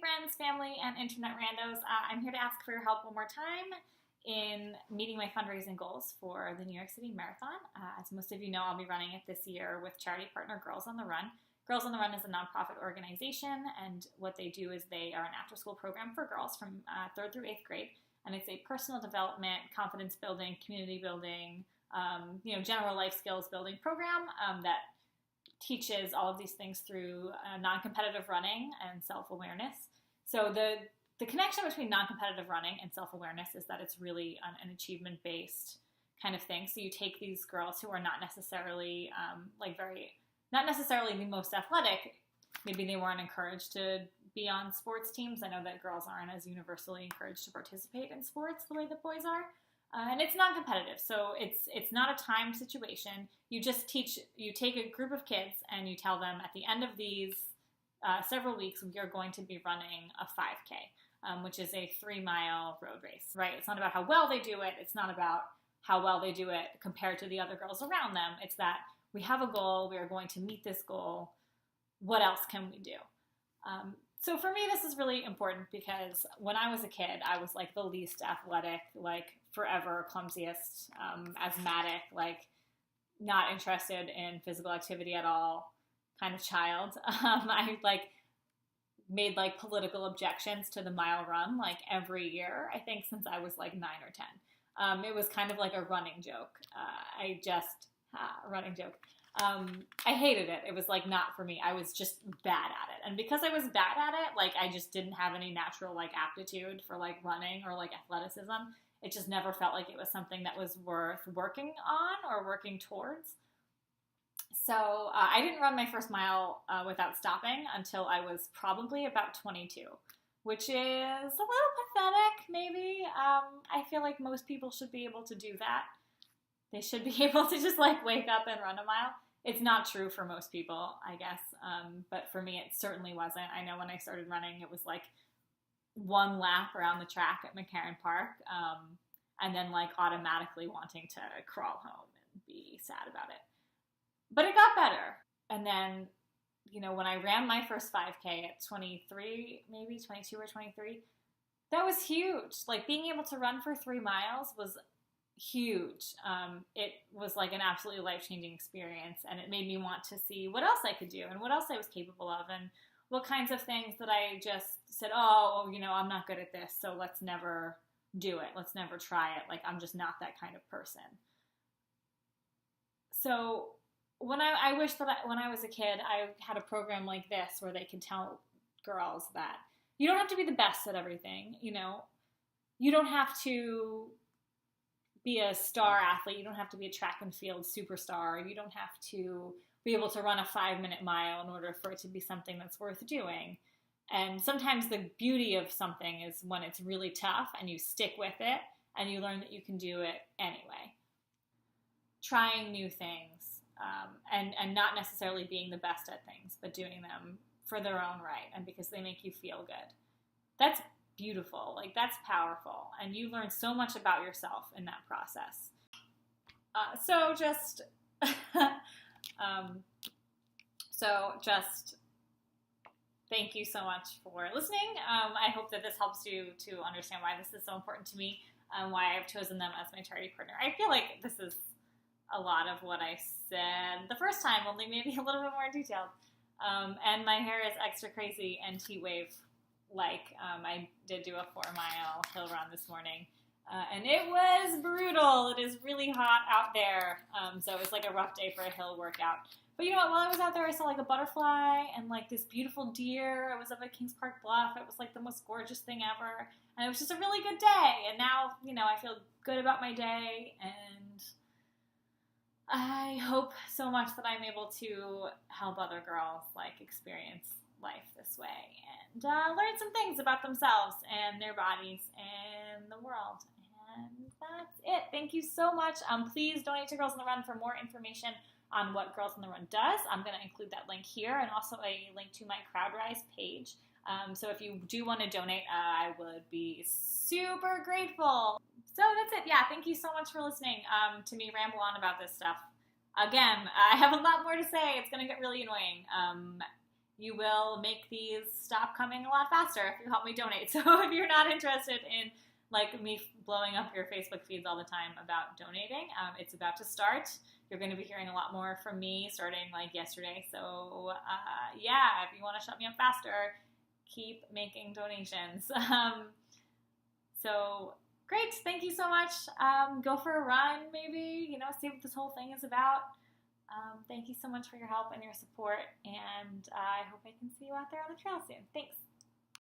friends, family, and internet randos. I'm here to ask for your help one more time in meeting my fundraising goals for the New York City Marathon. As most of you know, I'll be running it this year with charity partner Girls on the Run. Girls on the Run is a nonprofit organization, and what they do is they are an after-school program for girls from 3rd through 8th grade, and it's a personal development, confidence building, community building, general life skills building program that teaches all of these things through non-competitive running and self-awareness. So the connection between non-competitive running and self-awareness is that it's really an achievement-based kind of thing. So you take these girls who are not necessarily not necessarily the most athletic. Maybe they weren't encouraged to be on sports teams. I know that girls aren't as universally encouraged to participate in sports the way that boys are. And it's non-competitive, so it's not a timed situation. You take a group of kids and you tell them at the end of these several weeks, we are going to be running a 5K, which is a 3-mile road race, right? It's not about how well they do it. It's not about how well they do it compared to the other girls around them. It's that we have a goal. We are going to meet this goal. What else can we do? So for me, this is really important because when I was a kid, I was like the least athletic, like forever clumsiest, asthmatic, like not interested in physical activity at all kind of child. I made political objections to the mile run like every year, I think since I was like 9 or 10. It was kind of like a running joke. Running joke. I hated it. It was like not for me. I was just bad at it. And because I was bad at it, I just didn't have any natural aptitude for running or athleticism. It just never felt like it was something that was worth working on or working towards. So I didn't run my first mile without stopping until I was probably about 22, which is a little pathetic, maybe. I feel like most people should be able to do that. They should be able to just wake up and run a mile. It's not true for most people, I guess. But for me, it certainly wasn't. I know when I started running, it was one lap around the track at McCarren Park, and then automatically wanting to crawl home and be sad about it. But it got better. And then, when I ran my first 5K at 23, maybe 22 or 23, that was huge. Being able to run for 3 miles was huge. It was an absolutely life-changing experience, and it made me want to see what else I could do and what else I was capable of and what kinds of things that I just said, I'm not good at this, so let's never do it. Let's never try it. I'm just not that kind of person. So when I wish that when I was a kid, I had a program like this where they could tell girls that you don't have to be the best at everything. You don't have to be a star athlete. You don't have to be a track and field superstar. You don't have to be able to run a 5-minute mile in order for it to be something that's worth doing. And sometimes the beauty of something is when it's really tough and you stick with it and you learn that you can do it anyway. Trying new things and not necessarily being the best at things, but doing them for their own right and because they make you feel good. That's beautiful. That's powerful. And you learn so much about yourself in that process. So just thank you so much for listening. I hope that this helps you to understand why this is so important to me and why I've chosen them as my charity partner. I feel like this is a lot of what I said the first time, only maybe a little bit more detailed. And my hair is extra crazy and heat wave. I did do a 4-mile hill run this morning, and it was brutal. It is really hot out there, so it was a rough day for a hill workout. But you know what? While I was out there, I saw a butterfly and this beautiful deer. I was up at Kings Park Bluff. It was the most gorgeous thing ever, and it was just a really good day. And now, I feel good about my day, and I hope so much that I'm able to help other girls experience life this way and learn some things about themselves and their bodies and the world. And that's it. Thank you so much. Please donate to Girls on the Run for more information on what Girls on the Run does. I'm going to include that link here and also a link to my CrowdRise page. So if you do want to donate, I would be super grateful. So that's it. Yeah, thank you so much for listening to me ramble on about this stuff. Again, I have a lot more to say. It's going to get really annoying. you will make these stop coming a lot faster if you help me donate. So if you're not interested in like me blowing up your Facebook feeds all the time about donating, it's about to start. You're going to be hearing a lot more from me starting like yesterday. So yeah, if you want to shut me up faster, keep making donations. So great. Thank you so much. Go for a run, maybe, see what this whole thing is about. Thank you so much for your help and your support, and I hope I can see you out there on the trail soon. Thanks.